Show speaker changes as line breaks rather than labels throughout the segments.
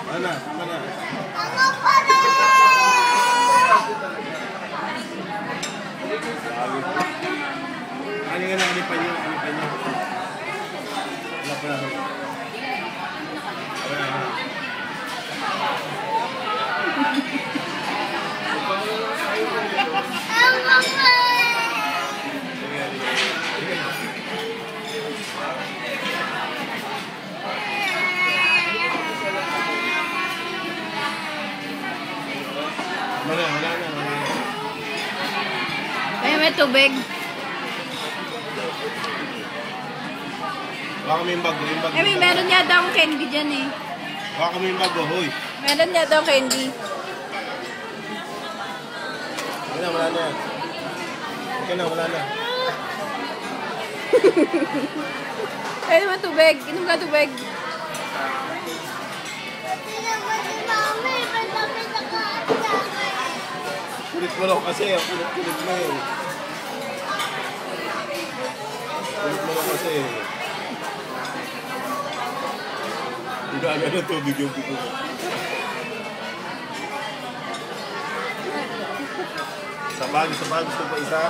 Mana? Mana?
Ako pa rin!
Ano nga lang, lipan nyo. Lipan nyo. Wala pa lang.
Ako pa!
Wala na.
Ay, may tubig.
Baka may bag.
Ay, meron yata akong candy dyan eh.
Baka may bag, hoy.
Meron yata akong candy.
Wala na yan. Okay na, wala na.
Ay, naman tubig. Inom ka tubig.
Hindi naman si Mami. Malapit na kaasa.
Kulit mo lang kasi. Kulit mo eh. Kulit mo lang kasi. Gagana na tubig yung buko mo. Sabag. Gusto pa isa?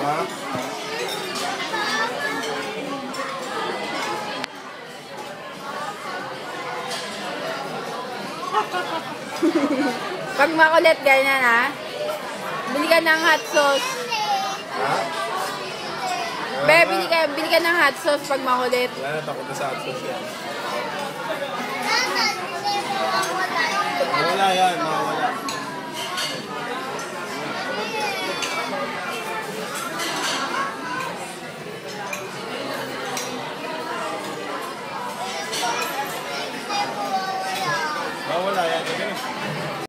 Ha?
Pag makulit ganyan ha, bili ka ng hot sauce.
Ha?
Be, bili ka ng hot sauce pag makulit.
Wala na, takot na sa absos yan.
Nasaan? Hindi mo ako tayo.
Wala yan, mawala.